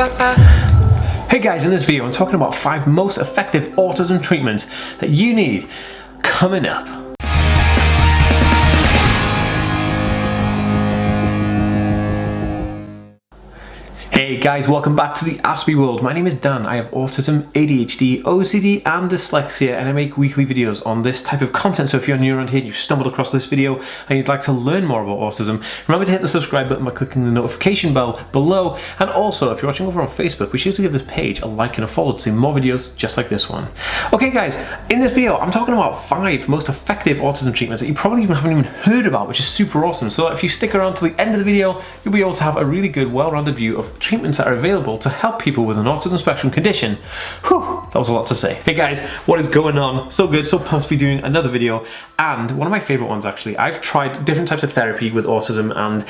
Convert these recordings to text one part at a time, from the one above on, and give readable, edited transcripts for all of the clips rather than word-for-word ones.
Hey guys, in this video I'm talking about 5 most effective autism treatments that you need coming up. Hey guys, welcome back to TheAspieWorld. My name is Dan. I have autism, ADHD, OCD and dyslexia, and I make weekly videos on this type of content. So if you're new around here and you've stumbled across this video and you'd like to learn more about autism, remember to hit the subscribe button by clicking the notification bell below. And also, if you're watching over on Facebook, be sure to give this page a like and a follow to see more videos just like this one. Okay guys, in this video I'm talking about 5 most effective autism treatments that you probably haven't even heard about, which is super awesome. So if you stick around to the end of the video, you'll be able to have a really good, well-rounded view of treatments that are available to help people with an autism spectrum condition. Whew, that was a lot to say. Hey guys, what is going on? So good, so pumped to be doing another video, and one of my favorite ones actually. I've tried different types of therapy with autism, and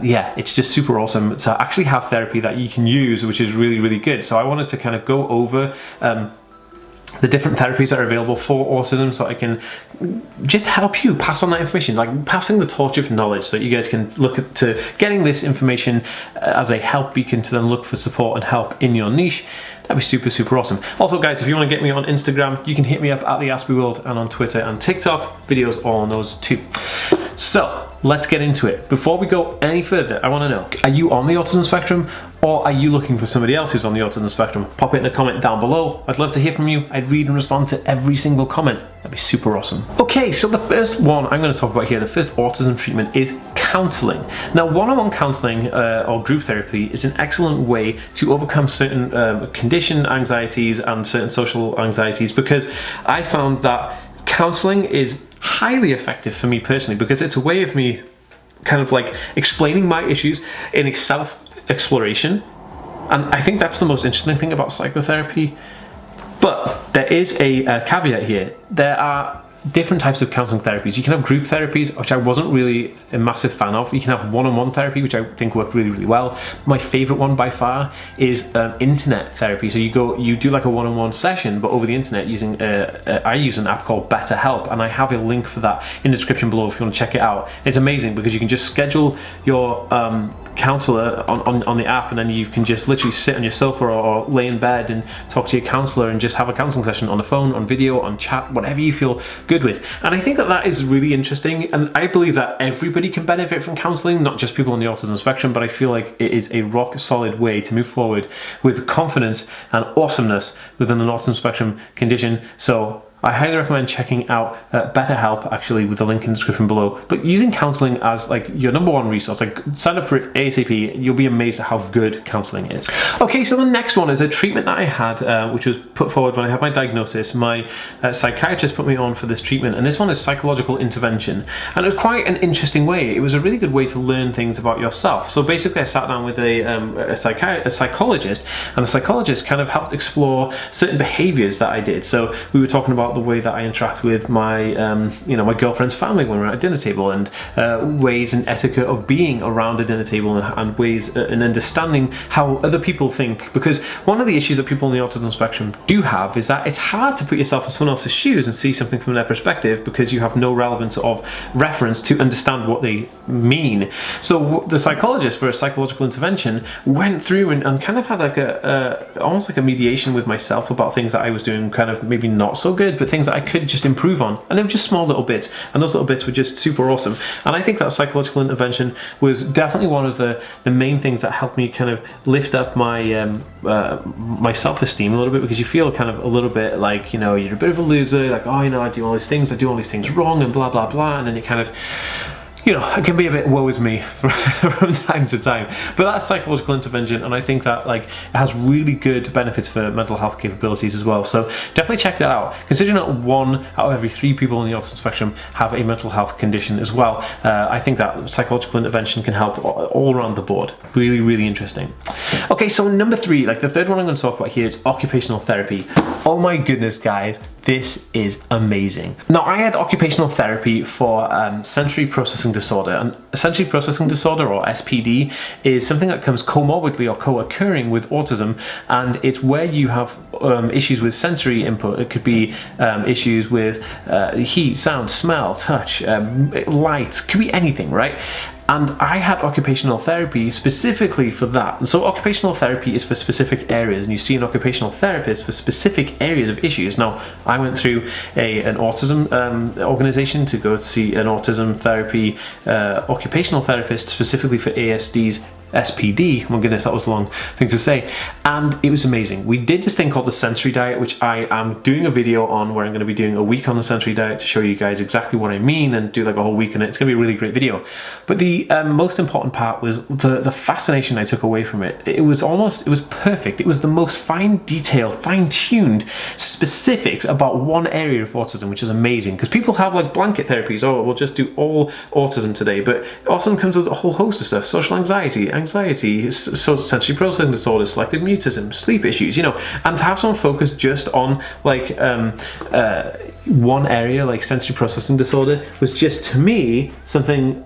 yeah, it's just super awesome to actually have therapy that you can use, which is really, really good. So I wanted to kind of go over the different therapies that are available for autism, so I can just help you pass on that information, like passing the torch of knowledge, so that you guys can look at to getting this information as a help beacon to then look for support and help in your niche. That'd be super, super awesome. Also guys, if you want to get me on Instagram, you can hit me up at TheAspieWorld, and on Twitter and TikTok, videos all on those too. So let's get into it. Before we go any further, I want to know, are you on the autism spectrum, or are you looking for somebody else who's on the autism spectrum? Pop it in a comment down below. I'd love to hear from you. I'd read and respond to every single comment. That'd be super awesome. Okay, so the first one I'm going to talk about here, the first autism treatment, is counselling. Now, one-on-one counselling or group therapy is an excellent way to overcome certain condition anxieties and certain social anxieties, because I found that counselling is highly effective for me personally, because it's a way of me kind of like explaining my issues in a self-exploration. And I think that's the most interesting thing about psychotherapy. But there is a caveat here. There are different types of counselling therapies. You can have group therapies, which I wasn't really a massive fan of. You can have one-on-one therapy, which I think worked really, really well. My favorite one by far is internet therapy. So you do like a one-on-one session, but over the internet using I use an app called BetterHelp, and I have a link for that in the description below if you want to check it out. It's amazing because you can just schedule your counsellor on the app, and then you can just literally sit on your sofa or lay in bed and talk to your counsellor and just have a counselling session on the phone, on video, on chat, whatever you feel good with. And I think that that is really interesting, and I believe that everybody can benefit from counselling, not just people on the autism spectrum, but I feel like it is a rock solid way to move forward with confidence and awesomeness within an autism spectrum condition. So I highly recommend checking out BetterHelp, actually, with the link in the description below. But using counselling as like your #1 resource, like sign up for it ASAP, you'll be amazed at how good counselling is. Okay, so the next one is a treatment that I had, which was put forward when I had my diagnosis. My psychiatrist put me on for this treatment, and this one is psychological intervention. And it was quite an interesting way. It was a really good way to learn things about yourself. So basically I sat down with a psychologist, and the psychologist kind of helped explore certain behaviours that I did. So we were talking about the way that I interact with my, my girlfriend's family when we're at a dinner table, and ways and etiquette of being around a dinner table, and ways in understanding how other people think. Because one of the issues that people on the autism spectrum do have is that it's hard to put yourself in someone else's shoes and see something from their perspective, because you have no relevance of reference to understand what they mean. So the psychologist, for a psychological intervention, went through and kind of had like almost like a mediation with myself about things that I was doing kind of maybe not so good, but things that I could just improve on. And they were just small little bits, and those little bits were just super awesome. And I think that psychological intervention was definitely one of the main things that helped me kind of lift up my my self-esteem a little bit, because you feel kind of a little bit like, you're a bit of a loser, like, oh, I do all these things, I do all these things wrong, and blah blah blah, and then you kind of, it can be a bit woe is me from time to time. But that's psychological intervention, and I think that like it has really good benefits for mental health capabilities as well. So definitely check that out. Considering that 1 out of every 3 people on the autism spectrum have a mental health condition as well, I think that psychological intervention can help all around the board. Really, really interesting. Okay, so number 3, like the third one I'm going to talk about here, is occupational therapy. Oh my goodness, guys. This is amazing. Now, I had occupational therapy for sensory processing disorder, and sensory processing disorder, or SPD, is something that comes comorbidly or co-occurring with autism, and it's where you have issues with sensory input. It could be issues with heat, sound, smell, touch, light, could be anything, right? And I had occupational therapy specifically for that. And so occupational therapy is for specific areas, and you see an occupational therapist for specific areas of issues. Now, I went through an autism organization to go see an autism therapy occupational therapist specifically for ASD's SPD. Oh my goodness, that was a long thing to say. And it was amazing. We did this thing called the sensory diet, which I am doing a video on, where I'm going to be doing a week on the sensory diet to show you guys exactly what I mean and do like a whole week on it. It's going to be a really great video. But the most important part was the fascination I took away from it. It was perfect. It was the most detailed, fine-tuned specifics about one area of autism, which is amazing, because people have like blanket therapies. Oh, we'll just do all autism today. But autism comes with a whole host of stuff: social anxiety, sensory processing disorder, selective mutism, sleep issues, you know. And to have someone focus just on like one area, like sensory processing disorder, was just, to me, something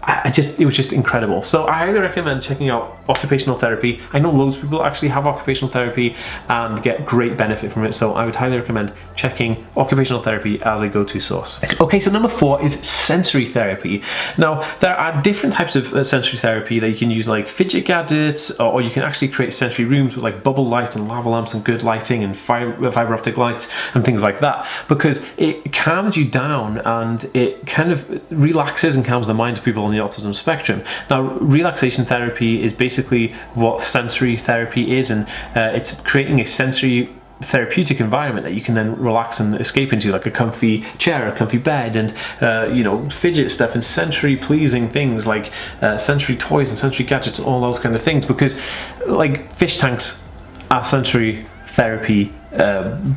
it was just incredible. So I highly recommend checking out occupational therapy. I know loads of people actually have occupational therapy and get great benefit from it, so I would highly recommend checking occupational therapy as a go-to source. Okay, so number 4 is sensory therapy. Now, there are different types of sensory therapy that you can use, like fidget gadgets, or you can actually create sensory rooms with like bubble lights and lava lamps and good lighting and fiber optic lights and things like that, because it calms you down and it kind of relaxes and calms the mind of people on the autism spectrum. Now, relaxation therapy is basically what sensory therapy is, and it's creating a sensory therapeutic environment that you can then relax and escape into, like a comfy chair, a comfy bed, and you know, fidget stuff and sensory pleasing things like sensory toys and sensory gadgets and all those kind of things, because like fish tanks are sensory therapy,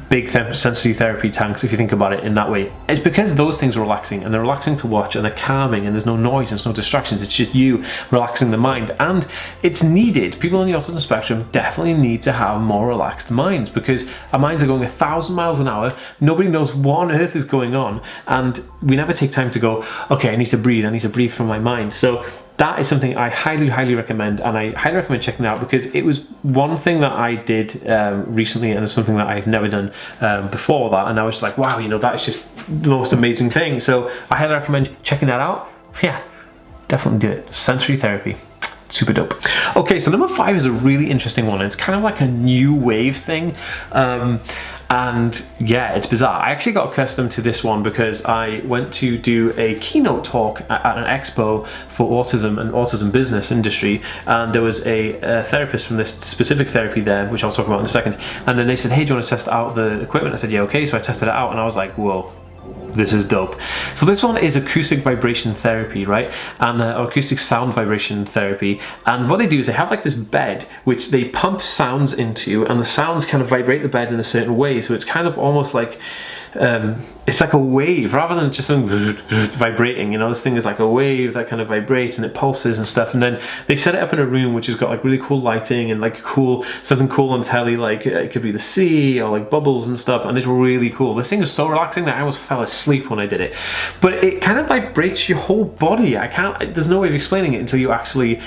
big sensory therapy tanks, if you think about it in that way. It's because those things are relaxing, and they're relaxing to watch, and they're calming, and there's no noise and there's no distractions. It's just you relaxing the mind, and it's needed. People on the autism spectrum definitely need to have more relaxed minds, because our minds are going 1,000 miles an hour. Nobody knows what on earth is going on, and we never take time to go, okay, I need to breathe from my mind. So that is something I highly recommend, and I highly recommend checking it out, because it was one thing that I did recently, and it's something that I've never done before that, and I was just like, wow, you know, that is just the most amazing thing. So I highly recommend checking that out. Yeah, definitely do it. Sensory therapy, super dope. Okay, so number 5 is a really interesting one. It's kind of like a new wave thing. And yeah, it's bizarre. I actually got accustomed to this one because I went to do a keynote talk at an expo for autism and autism business industry, and there was a therapist from this specific therapy there, which I'll talk about in a second, and then they said, hey, do you want to test out the equipment? I said, yeah, okay. So I tested it out, and I was like, whoa, this is dope. So this one is acoustic vibration therapy, right? And or acoustic sound vibration therapy. And what they do is they have like this bed which they pump sounds into, and the sounds kind of vibrate the bed in a certain way. So it's kind of almost like it's like a wave rather than just something vibrating, you know. This thing is like a wave that kind of vibrates and it pulses and stuff, and then they set it up in a room which has got like really cool lighting and like something cool on telly, like it could be the sea or like bubbles and stuff, and it's really cool. This thing is so relaxing that I almost fell asleep when I did it, but it kind of vibrates your whole body. There's no way of explaining it until you actually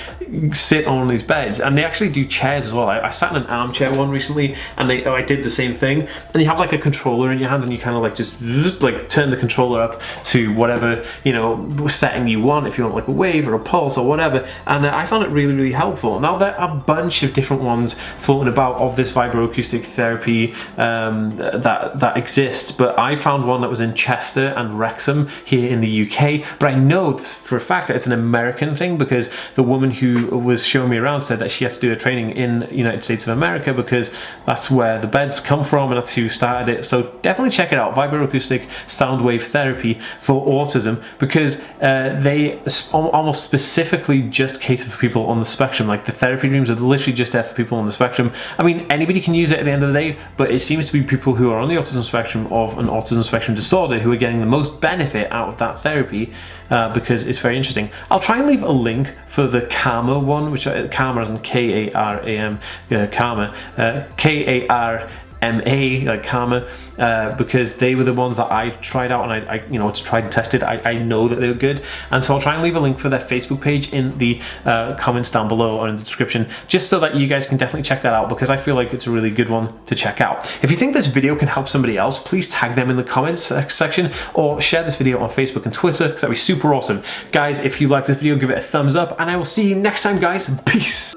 sit on these beds. And they actually do chairs as well. I sat in an armchair one recently, and I did the same thing, and you have like a controller in your hand, and you kind of like just like turn the controller up to whatever, you know, setting you want, if you want like a wave or a pulse or whatever. And I found it really helpful. Now, there are a bunch of different ones floating about of this vibroacoustic therapy that exists, but I found one that was in Chester and Wrexham here in the UK. But I know for a fact that it's an American thing, because the woman who was showing me around said that she had to do a training in the United States of America, because that's where the beds come from and that's who started it. So definitely check it out, vibroacoustic sound wave therapy for autism, because they almost specifically just cater for people on the spectrum. Like, the therapy rooms are literally just there for people on the spectrum. I mean, anybody can use it at the end of the day, but it seems to be people who are on the autism spectrum of an autism spectrum disorder who are getting the most benefit out of that therapy, because it's very interesting. I'll try and leave a link for the Karma one, which Karma as in K-A-R-A-M, Karma, K-A-R MA, like Karma, because they were the ones that I tried out, and I you know, tried and tested. I know that they were good, and so I'll try and leave a link for their Facebook page in the comments down below or in the description, just so that you guys can definitely check that out, because I feel like it's a really good one to check out. If you think this video can help somebody else, please tag them in the comments section, or share this video on Facebook and Twitter, because that'd be super awesome. Guys, if you like this video, give it a thumbs up, and I will see you next time, guys. Peace.